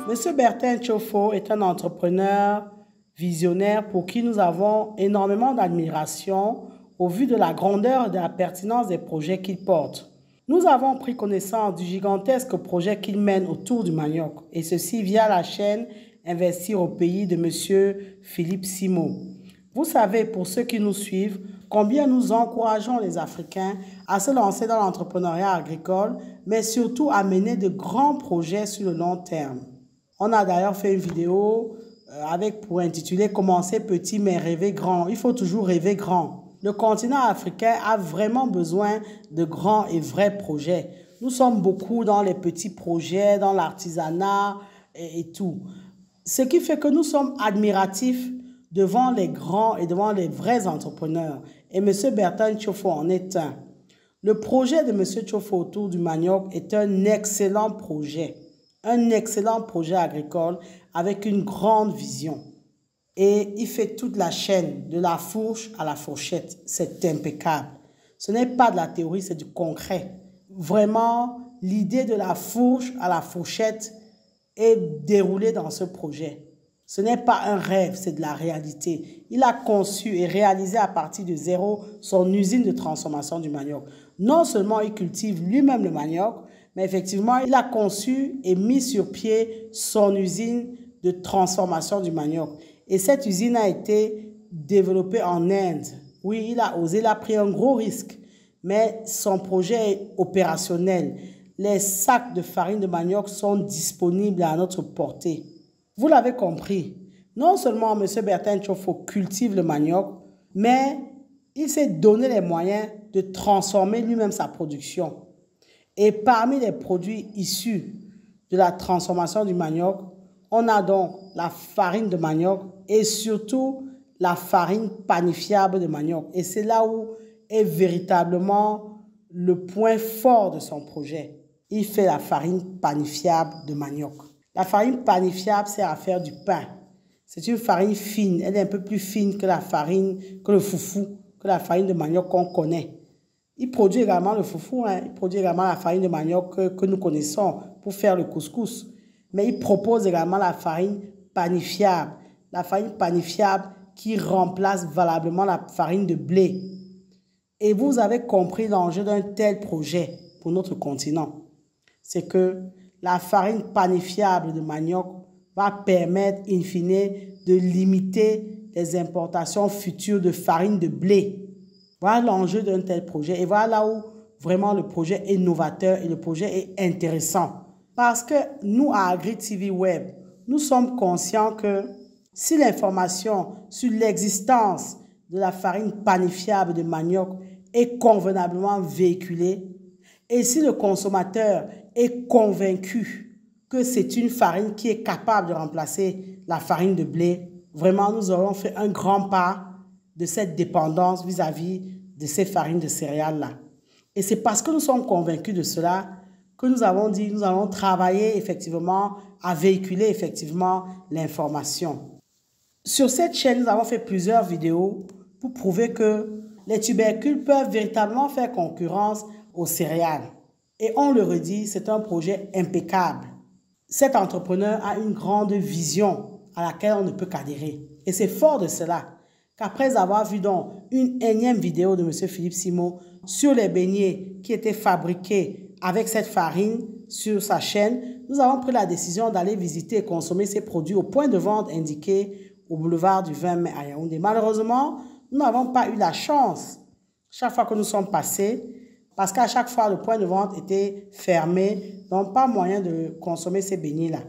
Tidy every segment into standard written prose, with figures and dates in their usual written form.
Monsieur Bertin Tchofo est un entrepreneur visionnaire pour qui nous avons énormément d'admiration au vu de la grandeur et de la pertinence des projets qu'il porte. Nous avons pris connaissance du gigantesque projet qu'il mène autour du manioc, et ceci via la chaîne Investir au pays de Monsieur Philippe Simo. Vous savez, pour ceux qui nous suivent, combien nous encourageons les Africains à se lancer dans l'entrepreneuriat agricole, mais surtout à mener de grands projets sur le long terme. On a d'ailleurs fait une vidéo pour intituler « Commencer petit mais rêver grand ». Il faut toujours rêver grand. Le continent africain a vraiment besoin de grands et vrais projets. Nous sommes beaucoup dans les petits projets, dans l'artisanat et tout. Ce qui fait que nous sommes admiratifs devant les grands et devant les vrais entrepreneurs. Et M. Bertin Tchofo en est un. Le projet de M. Tchofo autour du manioc est un excellent projet. Un excellent projet agricole avec une grande vision. Et il fait toute la chaîne, de la fourche à la fourchette. C'est impeccable. Ce n'est pas de la théorie, c'est du concret. Vraiment, l'idée de la fourche à la fourchette est déroulée dans ce projet. Ce n'est pas un rêve, c'est de la réalité. Il a conçu et réalisé à partir de zéro son usine de transformation du manioc. Non seulement il cultive lui-même le manioc, mais effectivement, il a conçu et mis sur pied son usine de transformation du manioc. Et cette usine a été développée en Inde. Oui, il a osé, il a pris un gros risque, mais son projet est opérationnel. Les sacs de farine de manioc sont disponibles à notre portée. Vous l'avez compris, non seulement M. Bertin Tchofo cultive le manioc, mais il s'est donné les moyens de transformer lui-même sa production. Et parmi les produits issus de la transformation du manioc, on a donc la farine de manioc et surtout la farine panifiable de manioc. Et c'est là où est véritablement le point fort de son projet. Il fait la farine panifiable de manioc. La farine panifiable sert à faire du pain. C'est une farine fine. Elle est un peu plus fine que la farine, que le foufou, que la farine de manioc qu'on connaît. Il produit également le foufou, hein. Il produit également la farine de manioc que nous connaissons pour faire le couscous. Mais il propose également la farine panifiable. La farine panifiable qui remplace valablement la farine de blé. Et vous avez compris l'enjeu d'un tel projet pour notre continent. C'est que la farine panifiable de manioc va permettre, in fine, de limiter les importations futures de farine de blé. Voilà l'enjeu d'un tel projet. Et voilà là où vraiment le projet est novateur et le projet est intéressant. Parce que nous, à AgriTV Web, nous sommes conscients que si l'information sur l'existence de la farine panifiable de manioc est convenablement véhiculée, et si le consommateur est convaincu que c'est une farine qui est capable de remplacer la farine de blé, vraiment nous aurons fait un grand pas de cette dépendance vis-à-vis de ces farines de céréales-là. Et c'est parce que nous sommes convaincus de cela que nous avons dit nous allons travailler effectivement à véhiculer effectivement l'information. Sur cette chaîne, nous avons fait plusieurs vidéos pour prouver que les tubercules peuvent véritablement faire concurrence aux céréales. Et on le redit, c'est un projet impeccable. Cet entrepreneur a une grande vision à laquelle on ne peut qu'adhérer. Et c'est fort de cela qu'après avoir vu donc une énième vidéo de M. Philippe Simo sur les beignets qui étaient fabriqués avec cette farine sur sa chaîne, nous avons pris la décision d'aller visiter et consommer ces produits au point de vente indiqué au boulevard du 20 mai à Yaoundé. Malheureusement, nous n'avons pas eu la chance, chaque fois que nous sommes passés, parce qu'à chaque fois, le point de vente était fermé, donc pas moyen de consommer ces beignets-là.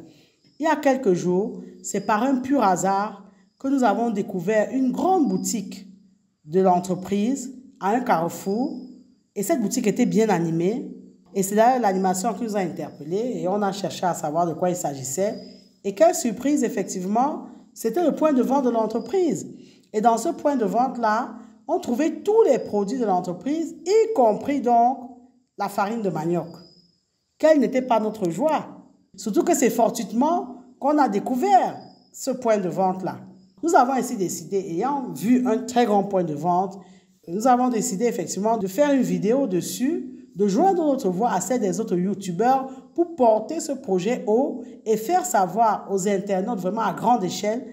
Il y a quelques jours, c'est par un pur hasard que nous avons découvert une grande boutique de l'entreprise à un carrefour. Et cette boutique était bien animée. Et c'est là l'animation qui nous a interpellés et on a cherché à savoir de quoi il s'agissait. Et quelle surprise, effectivement, c'était le point de vente de l'entreprise. Et dans ce point de vente-là, on trouvait tous les produits de l'entreprise, y compris donc la farine de manioc. Quelle n'était pas notre joie? Surtout que c'est fortuitement qu'on a découvert ce point de vente-là. Nous avons ainsi décidé, ayant vu un très grand point de vente, nous avons décidé effectivement de faire une vidéo dessus, de joindre notre voix à celle des autres youtubeurs pour porter ce projet haut et faire savoir aux internautes vraiment à grande échelle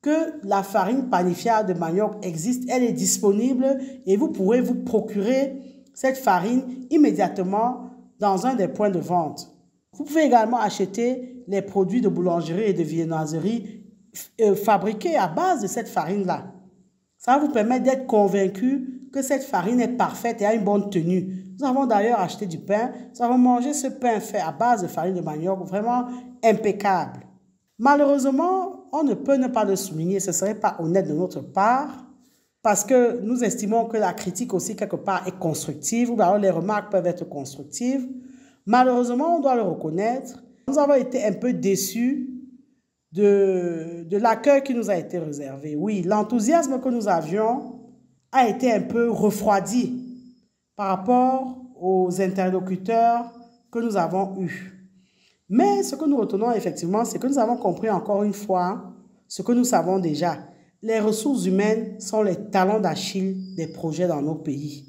que la farine panifiable de manioc existe, elle est disponible et vous pourrez vous procurer cette farine immédiatement dans un des points de vente. Vous pouvez également acheter les produits de boulangerie et de viennoiserie fabriqués à base de cette farine-là. Ça va vous permettre d'être convaincu que cette farine est parfaite et a une bonne tenue. Nous avons d'ailleurs acheté du pain. Nous avons mangé ce pain fait à base de farine de manioc, vraiment impeccable. Malheureusement, on ne peut ne pas le souligner, ce ne serait pas honnête de notre part, parce que nous estimons que la critique aussi, quelque part, est constructive, ou alors les remarques peuvent être constructives. Malheureusement, on doit le reconnaître. Nous avons été un peu déçus de l'accueil qui nous a été réservé. Oui, l'enthousiasme que nous avions a été un peu refroidi par rapport aux interlocuteurs que nous avons eus. Mais ce que nous retenons effectivement, c'est que nous avons compris encore une fois ce que nous savons déjà. Les ressources humaines sont les talons d'Achille des projets dans nos pays.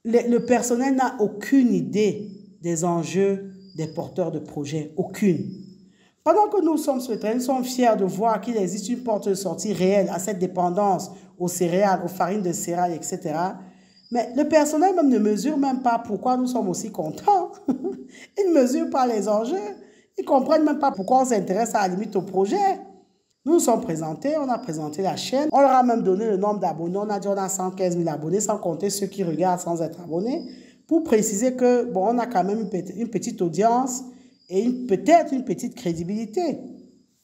Le personnel n'a aucune idée des enjeux des porteurs de projets, aucune. Pendant que nous sommes sur le terrain, nous sommes fiers de voir qu'il existe une porte de sortie réelle à cette dépendance aux céréales, aux farines de céréales, etc. Mais le personnel même ne mesure même pas pourquoi nous sommes aussi contents. Ils ne mesurent pas les enjeux. Ils ne comprennent même pas pourquoi on s'intéresse à la limite au projet. Nous nous sommes présentés, on a présenté la chaîne. On leur a même donné le nombre d'abonnés. On a dit on a 115 000 abonnés, sans compter ceux qui regardent sans être abonnés. Pour préciser que, bon, on a quand même une petite audience et peut-être une petite crédibilité.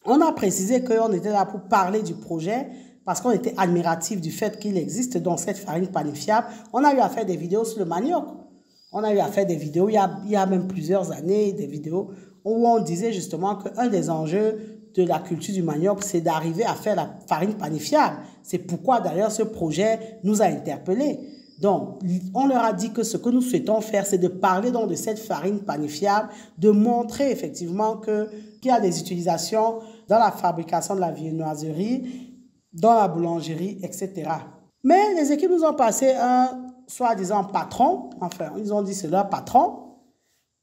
On a précisé qu'on était là pour parler du projet parce qu'on était admiratif du fait qu'il existe dans cette farine panifiable. On a eu à faire des vidéos sur le manioc. On a eu à faire des vidéos, il y a même plusieurs années, des vidéos où on disait justement qu'un des enjeux de la culture du manioc, c'est d'arriver à faire la farine panifiable. C'est pourquoi d'ailleurs ce projet nous a interpellés. Donc, on leur a dit que ce que nous souhaitons faire, c'est de parler donc de cette farine panifiable, de montrer effectivement qu'il y a des utilisations dans la fabrication de la viennoiserie, dans la boulangerie, etc. Mais les équipes nous ont passé un soi-disant patron, enfin, ils ont dit c'est leur patron,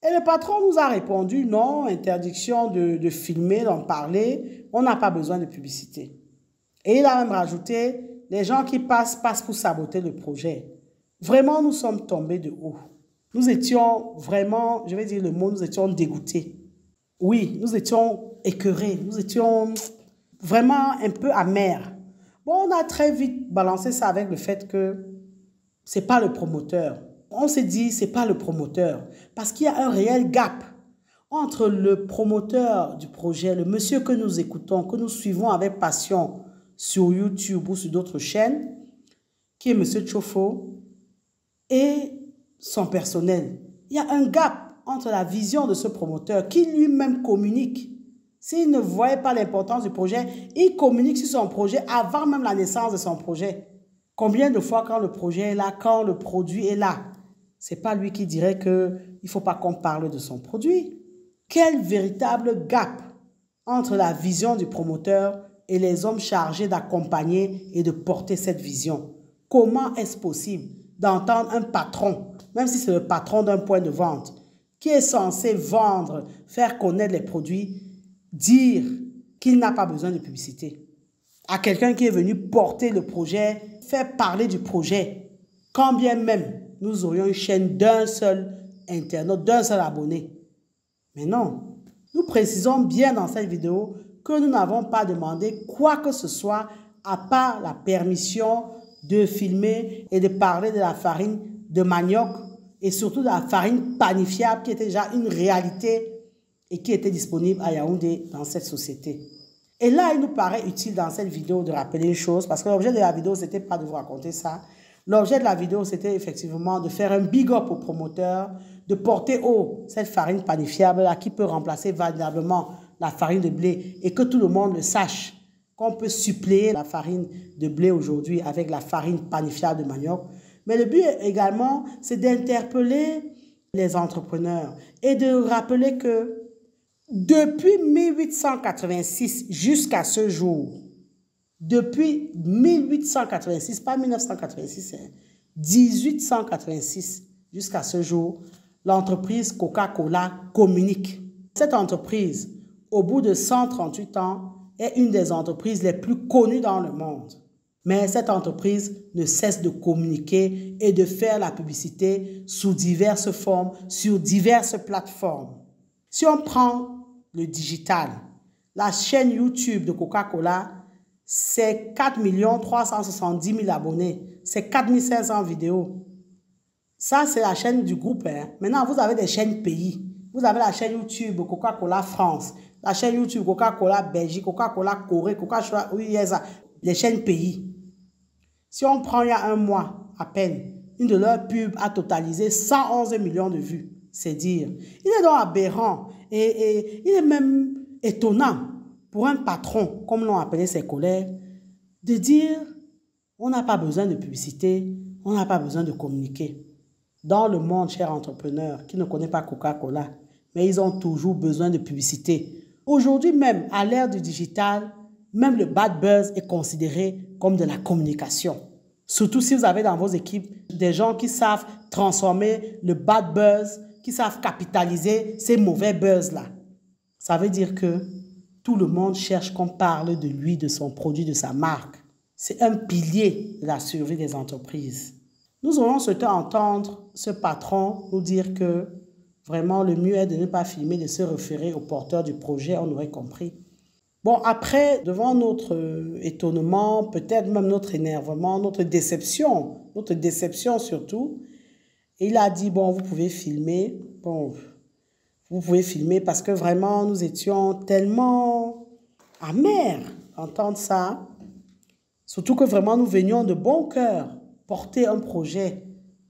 et le patron nous a répondu non, interdiction de filmer, d'en parler, on n'a pas besoin de publicité. Et il a même rajouté, les gens qui passent pour saboter le projet. Vraiment, nous sommes tombés de haut. Nous étions vraiment, je vais dire le mot, nous étions dégoûtés. Oui, nous étions écœurés, nous étions vraiment un peu amers. Bon, on a très vite balancé ça avec le fait que c'est pas le promoteur. On s'est dit, c'est pas le promoteur. Parce qu'il y a un réel gap entre le promoteur du projet, le monsieur que nous écoutons, que nous suivons avec passion sur YouTube ou sur d'autres chaînes, qui est monsieur Tchofo, et son personnel. Il y a un gap entre la vision de ce promoteur qui lui-même communique. S'il ne voyait pas l'importance du projet, il communique sur son projet avant même la naissance de son projet. Combien de fois quand le projet est là, quand le produit est là, ce n'est pas lui qui dirait qu'il ne faut pas qu'on parle de son produit. Quel véritable gap entre la vision du promoteur et les hommes chargés d'accompagner et de porter cette vision. Comment est-ce possible d'entendre un patron, même si c'est le patron d'un point de vente, qui est censé vendre, faire connaître les produits, dire qu'il n'a pas besoin de publicité à quelqu'un qui est venu porter le projet, faire parler du projet, quand bien même nous aurions une chaîne d'un seul internaute, d'un seul abonné. Mais non, nous précisons bien dans cette vidéo que nous n'avons pas demandé quoi que ce soit à part la permission de filmer et de parler de la farine de manioc et surtout de la farine panifiable qui était déjà une réalité et qui était disponible à Yaoundé dans cette société. Et là, il nous paraît utile dans cette vidéo de rappeler une chose parce que l'objet de la vidéo, ce n'était pas de vous raconter ça. L'objet de la vidéo, c'était effectivement de faire un big up au promoteur, de porter haut cette farine panifiable là qui peut remplacer valablement la farine de blé et que tout le monde le sache, qu'on peut suppléer la farine de blé aujourd'hui avec la farine panifiable de manioc. Mais le but également, c'est d'interpeller les entrepreneurs et de rappeler que depuis 1886 jusqu'à ce jour, depuis 1886, pas 1986, 1886 jusqu'à ce jour, l'entreprise Coca-Cola communique. Cette entreprise, au bout de 138 ans, est une des entreprises les plus connues dans le monde. Mais cette entreprise ne cesse de communiquer et de faire la publicité sous diverses formes, sur diverses plateformes. Si on prend le digital, la chaîne YouTube de Coca-Cola, c'est 4 370 000 abonnés. C'est 4 500 vidéos. Ça, c'est la chaîne du groupe. Maintenant, vous avez des chaînes pays. Vous avez la chaîne YouTube Coca-Cola France, la chaîne YouTube Coca-Cola Belgique, Coca-Cola Corée, Coca-Cola USA, les chaînes pays. Si on prend il y a un mois à peine, une de leurs pubs a totalisé 111 millions de vues. C'est dire. Il est donc aberrant et il est même étonnant pour un patron, comme l'ont appelé ses collègues, de dire on n'a pas besoin de publicité, on n'a pas besoin de communiquer. Dans le monde, chers entrepreneurs, qui ne connaissent pas Coca-Cola, mais ils ont toujours besoin de publicité. Aujourd'hui même, à l'ère du digital, même le bad buzz est considéré comme de la communication. Surtout si vous avez dans vos équipes des gens qui savent transformer le bad buzz, qui savent capitaliser ces mauvais buzz-là. Ça veut dire que tout le monde cherche qu'on parle de lui, de son produit, de sa marque. C'est un pilier de la survie des entreprises. Nous aurons souhaité entendre ce patron nous dire que vraiment le mieux est de ne pas filmer, de se référer au porteur du projet, on aurait compris. Bon, après, devant notre étonnement, peut-être même notre énervement, notre déception surtout, il a dit, bon, vous pouvez filmer, parce que vraiment, nous étions tellement amers d'entendre ça, surtout que vraiment, nous venions de bon cœur porter un projet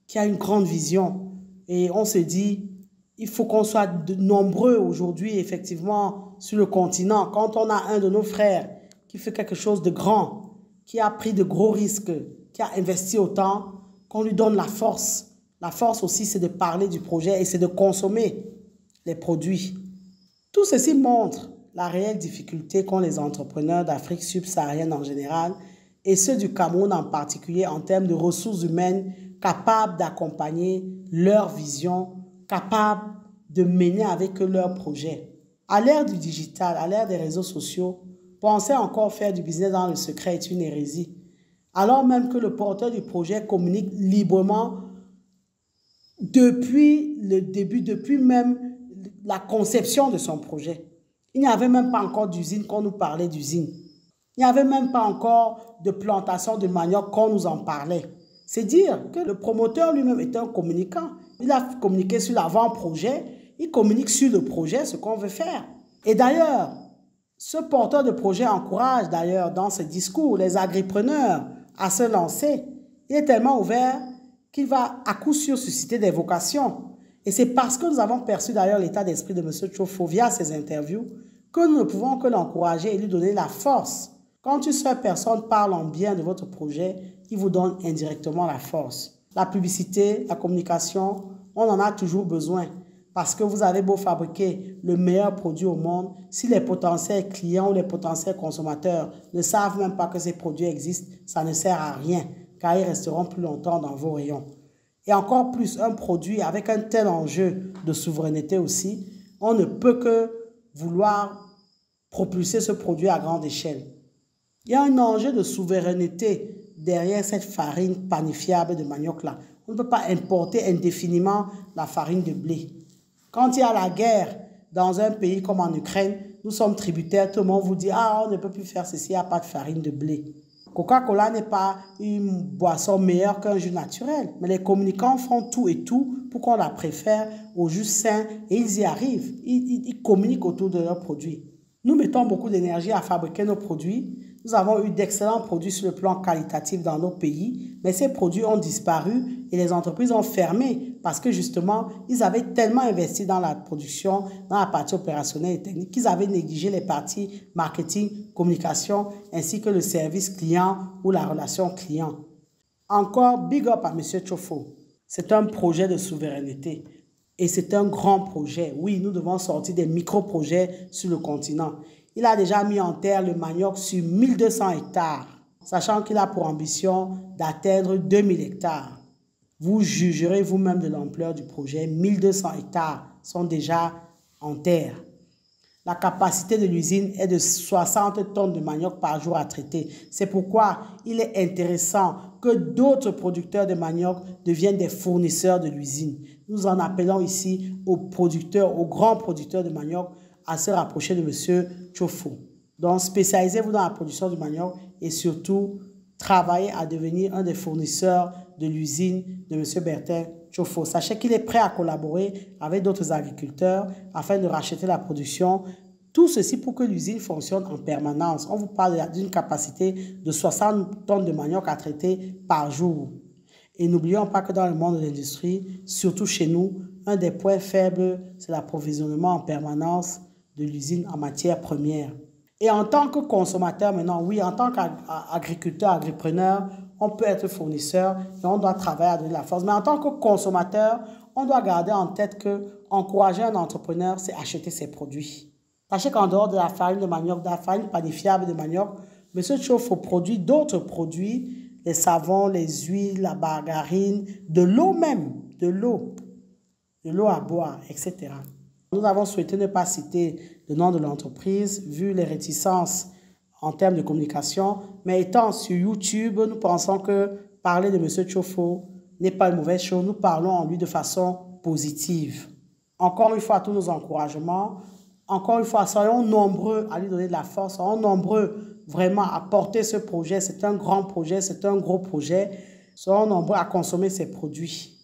qui a une grande vision. Et on se dit, il faut qu'on soit nombreux aujourd'hui, effectivement, sur le continent. Quand on a un de nos frères qui fait quelque chose de grand, qui a pris de gros risques, qui a investi autant, qu'on lui donne la force. La force aussi, c'est de parler du projet et c'est de consommer les produits. Tout ceci montre la réelle difficulté qu'ont les entrepreneurs d'Afrique subsaharienne en général et ceux du Cameroun en particulier en termes de ressources humaines capables d'accompagner leur vision, capables de mener avec eux leurs projets. À l'ère du digital, à l'ère des réseaux sociaux, penser encore faire du business dans le secret est une hérésie. Alors même que le porteur du projet communique librement depuis le début, depuis même la conception de son projet. Il n'y avait même pas encore d'usine qu'on nous parlait d'usine. Il n'y avait même pas encore de plantation de manioc qu'on nous en parlait. C'est dire que le promoteur lui-même est un communicant. Il a communiqué sur l'avant-projet, il communique sur le projet, ce qu'on veut faire. Et d'ailleurs, ce porteur de projet encourage d'ailleurs dans ses discours les agripreneurs à se lancer. Il est tellement ouvert qu'il va à coup sûr susciter des vocations. Et c'est parce que nous avons perçu d'ailleurs l'état d'esprit de M. Tchofo via ses interviews que nous ne pouvons que l'encourager et lui donner la force. Quand une seule personne parle en bien de votre projet, il vous donne indirectement la force. La publicité, la communication, on en a toujours besoin. Parce que vous avez beau fabriquer le meilleur produit au monde, si les potentiels clients ou les potentiels consommateurs ne savent même pas que ces produits existent, ça ne sert à rien, car ils resteront plus longtemps dans vos rayons. Et encore plus, un produit avec un tel enjeu de souveraineté aussi, on ne peut que vouloir propulser ce produit à grande échelle. Il y a un enjeu de souveraineté derrière cette farine panifiable de manioc-là. On ne peut pas importer indéfiniment la farine de blé. Quand il y a la guerre dans un pays comme en Ukraine, nous sommes tributaires, tout le monde vous dit « Ah, on ne peut plus faire ceci, il n'y a pas de farine de blé ». Coca-Cola n'est pas une boisson meilleure qu'un jus naturel, mais les communicants font tout et tout pour qu'on la préfère au jus sain et ils y arrivent. Ils communiquent autour de leurs produits. Nous mettons beaucoup d'énergie à fabriquer nos produits. Nous avons eu d'excellents produits sur le plan qualitatif dans nos pays, mais ces produits ont disparu et les entreprises ont fermé parce que justement, ils avaient tellement investi dans la production, dans la partie opérationnelle et technique, qu'ils avaient négligé les parties marketing, communication, ainsi que le service client ou la relation client. Encore, big up à M. Tchofo. C'est un projet de souveraineté et c'est un grand projet. Oui, nous devons sortir des micro-projets sur le continent. Il a déjà mis en terre le manioc sur 1200 hectares, sachant qu'il a pour ambition d'atteindre 2000 hectares. Vous jugerez vous-même de l'ampleur du projet. 1200 hectares sont déjà en terre. La capacité de l'usine est de 60 tonnes de manioc par jour à traiter. C'est pourquoi il est intéressant que d'autres producteurs de manioc deviennent des fournisseurs de l'usine. Nous en appelons ici aux producteurs, aux grands producteurs de manioc à se rapprocher de M. Tchofo. Donc, spécialisez-vous dans la production du manioc et surtout, travaillez à devenir un des fournisseurs de l'usine de M. Bertin Tchofo. Sachez qu'il est prêt à collaborer avec d'autres agriculteurs afin de racheter la production. Tout ceci pour que l'usine fonctionne en permanence. On vous parle d'une capacité de 60 tonnes de manioc à traiter par jour. Et n'oublions pas que dans le monde de l'industrie, surtout chez nous, un des points faibles, c'est l'approvisionnement en permanence de l'usine en matières premières. Et en tant que consommateur maintenant, oui, en tant qu'agriculteur, agripreneur, on peut être fournisseur et on doit travailler à donner la force. Mais en tant que consommateur, on doit garder en tête que encourager un entrepreneur, c'est acheter ses produits. Sachez qu'en dehors de la farine de manioc, de la farine panifiable de manioc, M. Tchofo produit d'autres produits, les savons, les huiles, la margarine, de l'eau même, de l'eau à boire, etc. Nous avons souhaité ne pas citer le nom de l'entreprise, vu les réticences en termes de communication, mais étant sur YouTube, nous pensons que parler de M. Tchofo n'est pas une mauvaise chose. Nous parlons en lui de façon positive. Encore une fois, tous nos encouragements. Encore une fois, soyons nombreux à lui donner de la force, soyons nombreux vraiment à porter ce projet. C'est un grand projet, c'est un gros projet. Soyons nombreux à consommer ces produits.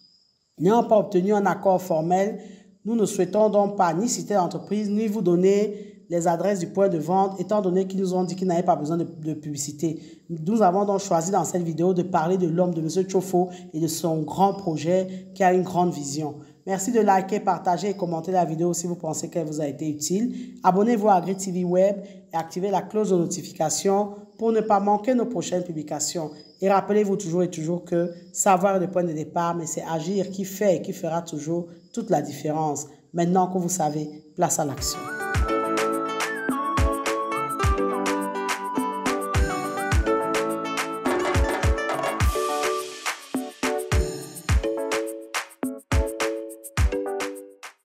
N'ayant pas obtenu un accord formel, nous ne souhaitons donc pas ni citer l'entreprise, ni vous donner les adresses du point de vente, étant donné qu'ils nous ont dit qu'ils n'avaient pas besoin de publicité. Nous avons donc choisi dans cette vidéo de parler de l'homme de M. Tchofo et de son grand projet qui a une grande vision. Merci de liker, partager et commenter la vidéo si vous pensez qu'elle vous a été utile. Abonnez-vous à AgriTV Web et activez la cloche de notification pour ne pas manquer nos prochaines publications. Et rappelez-vous toujours et toujours que savoir est le point de départ, mais c'est agir qui fait et qui fera toujours toute la différence. Maintenant que vous savez, place à l'action.